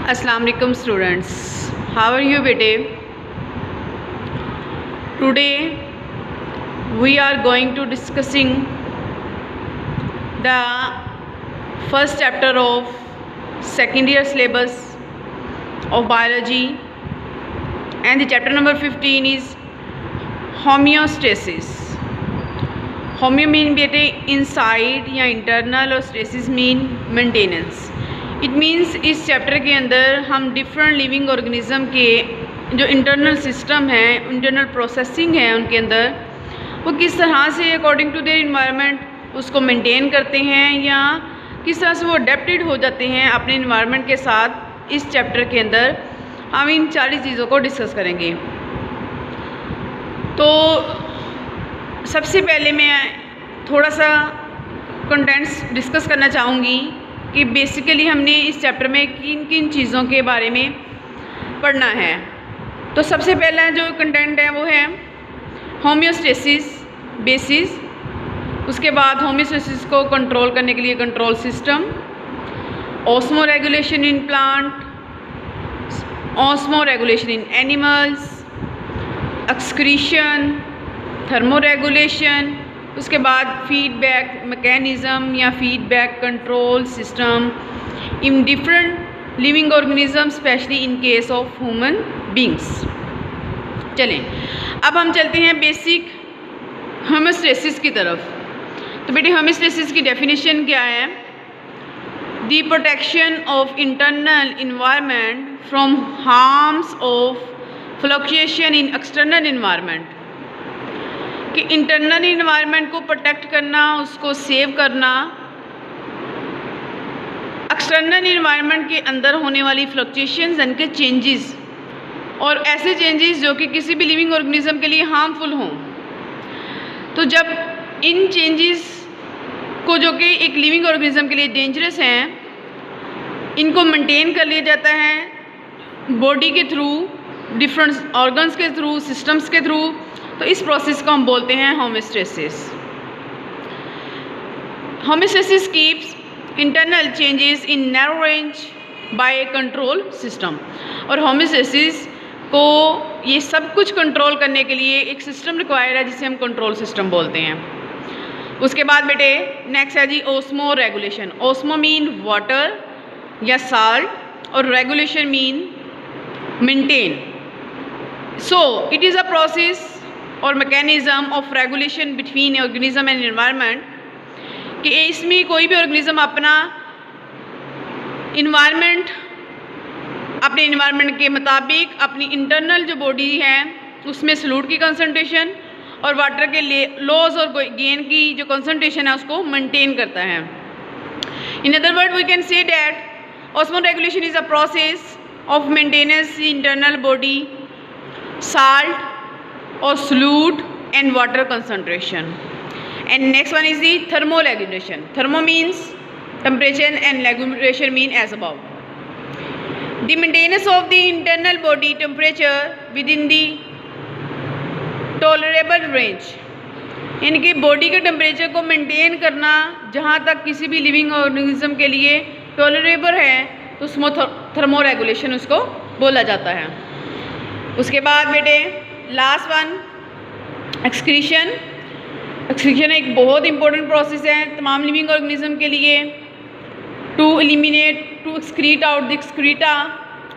अस्सलाम वालेकुम students, how are you बेटे? Today we are going to discussing the first chapter of second year syllabus of biology, and the chapter number 15 is homeostasis. Homeo mean बेटे inside या internal और stasis mean maintenance. It means इस chapter के अंदर हम different living organism के जो internal system है, इंटरनल प्रोसेसिंग है उनके अंदर, वो किस तरह से अकॉर्डिंग टू देयर इन्वायरमेंट उसको मेंटेन करते हैं या किस तरह से वो अडेप्टेड हो जाते हैं अपने इन्वायरमेंट के साथ. इस चैप्टर के अंदर हम इन 40 चीज़ों को डिस्कस करेंगे. तो सबसे पहले मैं थोड़ा सा कंटेंट्स डिस्कस करना चाहूँगी कि बेसिकली हमने इस चैप्टर में किन किन चीज़ों के बारे में पढ़ना है. तो सबसे पहला जो कंटेंट है वो है होम्योस्टेसिस बेसिस. उसके बाद होम्योस्टेसिस को कंट्रोल करने के लिए control system, osmo regulation in plant, osmo regulation in animals, excretion, thermo regulation. उसके बाद फीडबैक मैकेनिज़्म या feedback control system in different living organism, specially in case of human beings. चलें अब हम चलते हैं बेसिक होम्योस्टेसिस की तरफ. तो बेटे होम्योस्टेसिस की डेफिनेशन क्या है? The protection of internal environment from harms of fluctuation in external environment. कि इंटरनल इन्वायरमेंट को प्रोटेक्ट करना, उसको सेव करना, एक्सटर्नल इन्वायरमेंट के अंदर होने वाली फ्लक्चुएशंस यानी कि चेंजेस, और ऐसे चेंजेस जो कि किसी भी लिविंग ऑर्गेनिज्म के लिए हार्मफुल हों. तो जब इन चेंजेस को जो कि एक लिविंग ऑर्गेनिज्म के लिए डेंजरस हैं, इनको मेंटेन कर लिया जाता है बॉडी के थ्रू, डिफरेंट ऑर्गन्स के थ्रू, सिस्टम्स के थ्रू. तो इस प्रोसेस को हम बोलते हैं homeostasis. Homeostasis keeps internal changes in narrow range by control system. और होम्योस्टेसिस को ये सब कुछ कंट्रोल करने के लिए एक सिस्टम रिक्वायर्ड है जिसे हम कंट्रोल सिस्टम बोलते हैं. उसके बाद बेटे नेक्स्ट है जी osmo regulation. Osmo mean water या साल्ट और regulation mean maintain. So it is a process और mechanism of regulation between organism and environment. कि इसमें कोई भी ऑर्गेनिज्म अपना इन्वायरमेंट, अपने इन्वायरमेंट के मुताबिक अपनी इंटरनल जो बॉडी है उसमें सॉल्यूट की कंसंट्रेशन और वाटर के लॉस और गेन की जो कंसंट्रेशन है उसको मेंटेन करता है. In other word we can say that osmoregulation is a process of maintenance internal body salt or solute and water concentration. And next one is the thermoregulation. Thermo means temperature and regulation mean as above. The maintenance of the internal body temperature within the tolerable range. यानी कि body के temperature को maintain करना जहाँ तक किसी भी living organism के लिए टॉलरेबल है, तो उसमें थर्मो रेगुलेशन उसको बोला जाता है. उसके बाद बेटे लास्ट वन एक्सक्रीशन. एक्सक्रीशन एक बहुत इंपॉर्टेंट प्रोसेस है तमाम लिविंग ऑर्गेनिज्म के लिए. To eliminate, to excrete out the excreta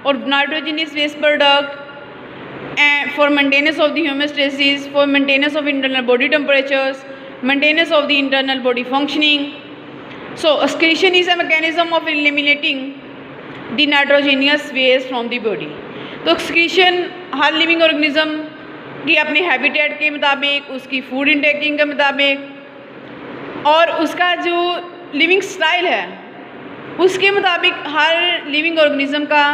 और nitrogenous waste product for maintenance of the homeostasis, for maintenance of internal body temperatures, maintenance of the internal body functioning. So excretion is a mechanism of eliminating the nitrogenous waste from the body. तो excretion हर living organism की अपने habitat के मुताबिक, उसकी food इंटेकिंग के मुताबिक और उसका जो लिविंग स्टाइल है उसके मुताबिक हर लिविंग ऑर्गेनिज्म का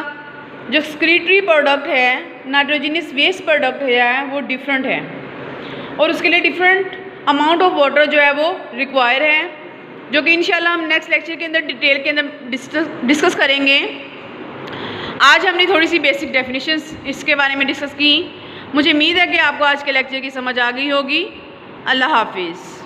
जो एक्सक्रीटरी प्रोडक्ट है, नाइट्रोजनस वेस्ट प्रोडक्ट है, वो डिफरेंट है और उसके लिए डिफरेंट अमाउंट ऑफ वाटर जो है वो रिक्वायर है, जो कि इंशाल्लाह हम नेक्स्ट लेक्चर के अंदर डिटेल के अंदर डिस्कस करेंगे. आज हमने थोड़ी सी बेसिक डेफिनेशंस इसके बारे में डिस्कस की. मुझे उम्मीद है कि आपको आज के लेक्चर की समझ आ गई होगी. अल्लाह हाफिज़.